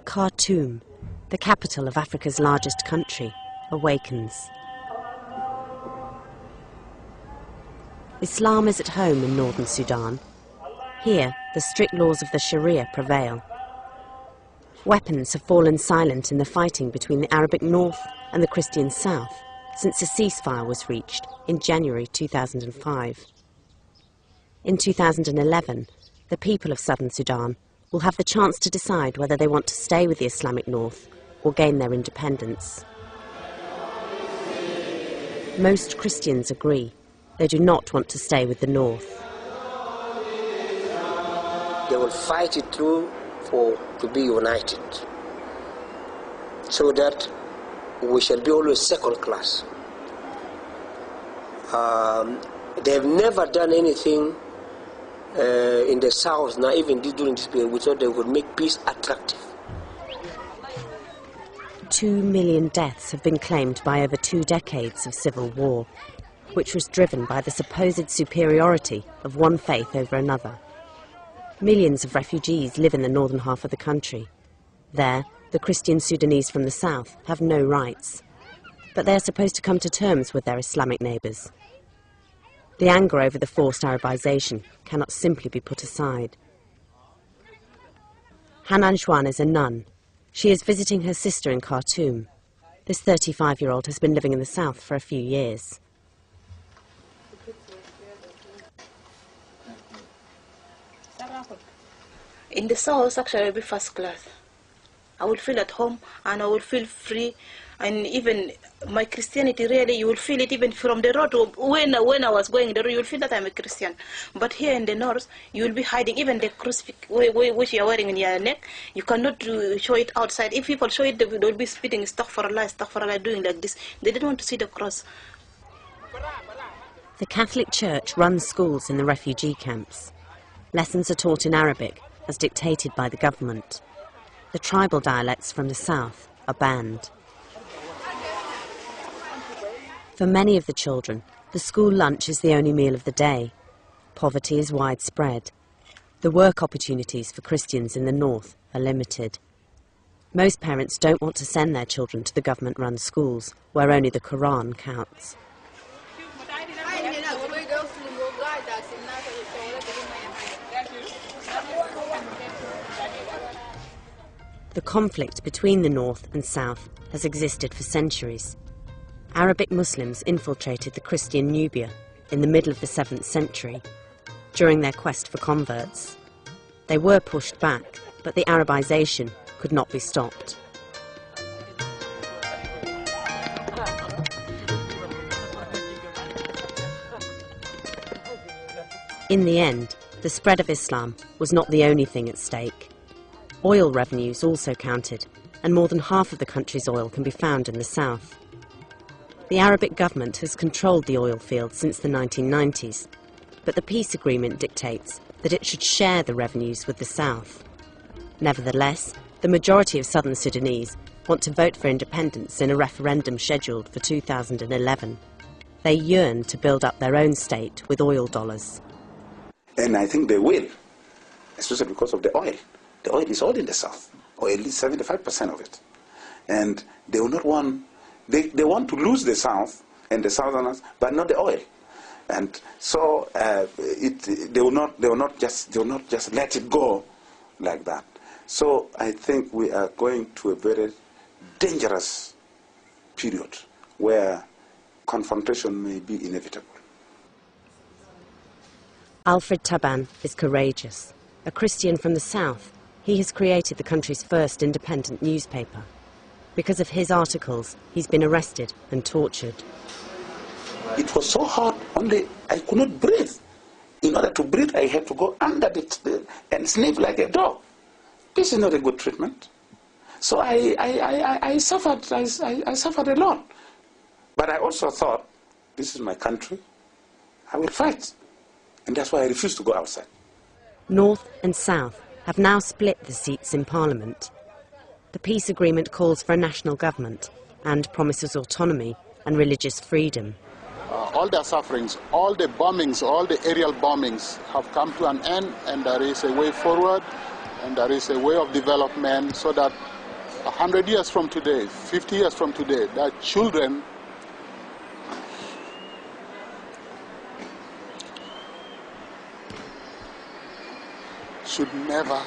Khartoum, the capital of Africa's largest country, awakens. Islam is at home in northern Sudan. Here, the strict laws of the Sharia prevail. Weapons have fallen silent in the fighting between the Arabic north and the Christian south since a ceasefire was reached in January 2005. In 2011, the people of southern Sudan will have the chance to decide whether they want to stay with the Islamic North or gain their independence. Most Christians agree they do not want to stay with the North. They will fight it through to be united, so that we shall be always second class. They have never done anything in the south, now even during this period, we thought they would make peace attractive. 2 million deaths have been claimed by over 2 decades of civil war, which was driven by the supposed superiority of one faith over another. Millions of refugees live in the northern half of the country. There, the Christian Sudanese from the south have no rights, but they are supposed to come to terms with their Islamic neighbours. The anger over the forced Arabization cannot simply be put aside. Hanan Juan is a nun. She is visiting her sister in Khartoum. This 35-year-old has been living in the south for a few years. In the south, actually, I'll be first class. I will feel at home and I will feel free. And even my Christianity, really, you will feel it even from the road. When I was going the road, you will feel that I'm a Christian. But here in the north, you will be hiding even the crucifix which you are wearing in your neck. You cannot show it outside. If people show it, they will be spitting astaghfirullah, doing like this. They didn't want to see the cross. The Catholic Church runs schools in the refugee camps. Lessons are taught in Arabic, as dictated by the government. The tribal dialects from the south are banned. For many of the children, the school lunch is the only meal of the day. Poverty is widespread. The work opportunities for Christians in the north are limited. Most parents don't want to send their children to the government-run schools, where only the Quran counts. The conflict between the north and south has existed for centuries. Arabic Muslims infiltrated the Christian Nubia in the middle of the 7th century during their quest for converts. They were pushed back, but the Arabization could not be stopped. In the end, the spread of Islam was not the only thing at stake. Oil revenues also counted, and more than half of the country's oil can be found in the south. The Arabic government has controlled the oil field since the 1990s, but the peace agreement dictates that it should share the revenues with the south. Nevertheless, the majority of southern Sudanese want to vote for independence in a referendum scheduled for 2011. They yearn to build up their own state with oil dollars. And I think they will, especially because of the oil. The oil is all in the south, or at least 75% of it. And they will not want, they want to lose the south and the southerners, but not the oil. And so they will not just let it go like that. So I think we are going to a very dangerous period where confrontation may be inevitable. Alfred Taban is courageous. A Christian from the south, he has created the country's first independent newspaper. Because of his articles, he's been arrested and tortured. It was so hot, only I could not breathe. In order to breathe, I had to go under it and sniff like a dog. This is not a good treatment. So I suffered a lot. But I also thought, this is my country, I will fight. And that's why I refused to go outside. North and South have now split the seats in Parliament. The peace agreement calls for a national government and promises autonomy and religious freedom. all their sufferings, all the bombings, all the aerial bombings have come to an end, and there is a way forward, and there is a way of development, so that 100 years from today, 50 years from today, that children should never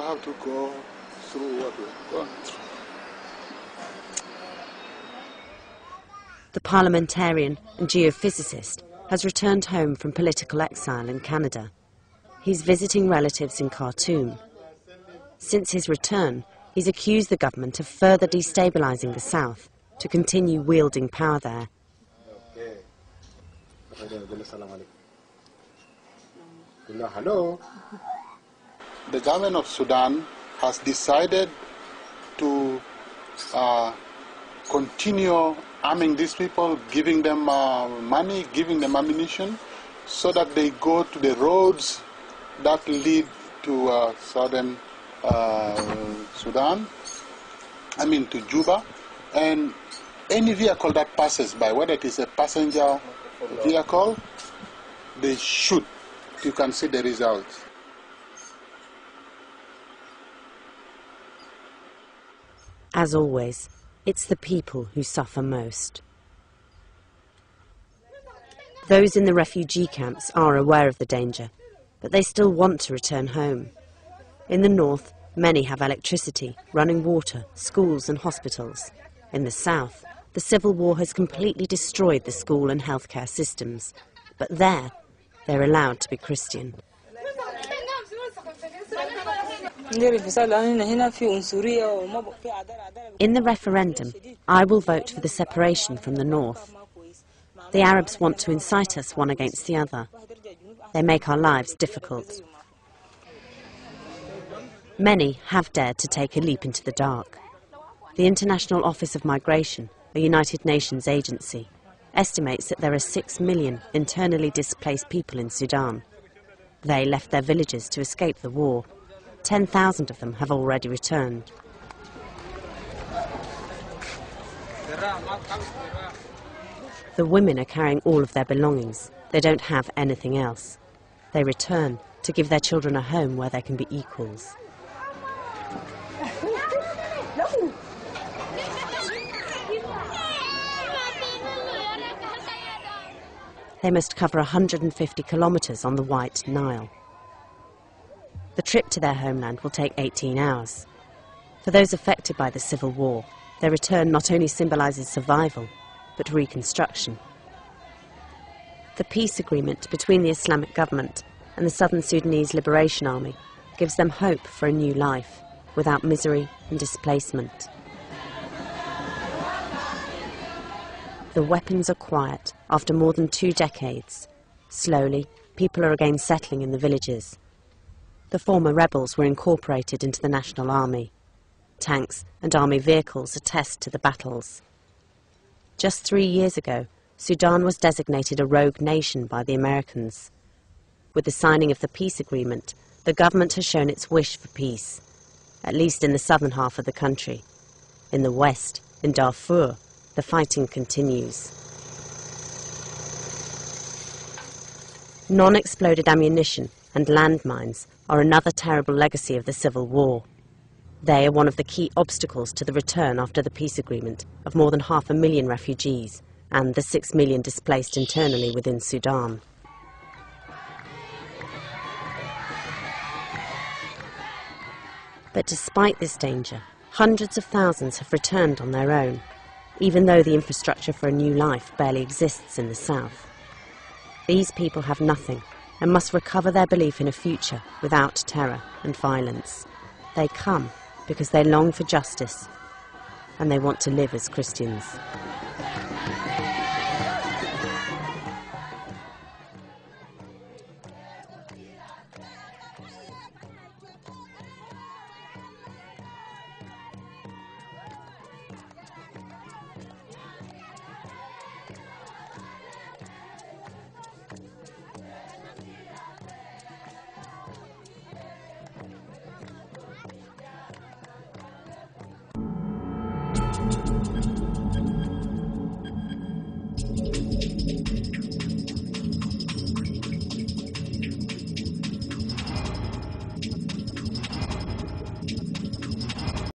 have to go through what we've gone through. The parliamentarian and geophysicist has returned home from political exile in Canada. He's visiting relatives in Khartoum. Since his return, he's accused the government of further destabilising the south to continue wielding power there. Hello. The government of Sudan has decided to continue arming these people, giving them money, giving them ammunition, so that they go to the roads that lead to southern Sudan, to Juba, and any vehicle that passes by, whether it is a passenger vehicle, they shoot. You can see the results. As always, it's the people who suffer most. Those in the refugee camps are aware of the danger, but they still want to return home. In the north, many have electricity, running water, schools and hospitals. In the south, the civil war has completely destroyed the school and healthcare systems. But there, they're allowed to be Christian. In the referendum, I will vote for the separation from the north. The Arabs want to incite us one against the other. They make our lives difficult. Many have dared to take a leap into the dark. The International Office of Migration, a United Nations agency, estimates that there are 6 million internally displaced people in Sudan. They left their villages to escape the war. 10,000 of them have already returned. The women are carrying all of their belongings. They don't have anything else. They return to give their children a home where they can be equals. They must cover 150 kilometres on the White Nile. The trip to their homeland will take 18 hours. For those affected by the civil war, their return not only symbolises survival, but reconstruction. The peace agreement between the Islamic government and the Southern Sudanese Liberation Army gives them hope for a new life, without misery and displacement. The weapons are quiet after more than 2 decades. Slowly, people are again settling in the villages. The former rebels were incorporated into the National Army. Tanks and army vehicles attest to the battles. Just 3 years ago, Sudan was designated a rogue nation by the Americans. With the signing of the peace agreement, the government has shown its wish for peace, at least in the southern half of the country. In the west, in Darfur, the fighting continues. Non-exploded ammunition and landmines are another terrible legacy of the civil war. They are one of the key obstacles to the return after the peace agreement of more than 500,000 refugees and the 6 million displaced internally within Sudan. But despite this danger, hundreds of thousands have returned on their own, even though the infrastructure for a new life barely exists in the south. These people have nothing and must recover their belief in a future without terror and violence. They come because they long for justice and they want to live as Christians.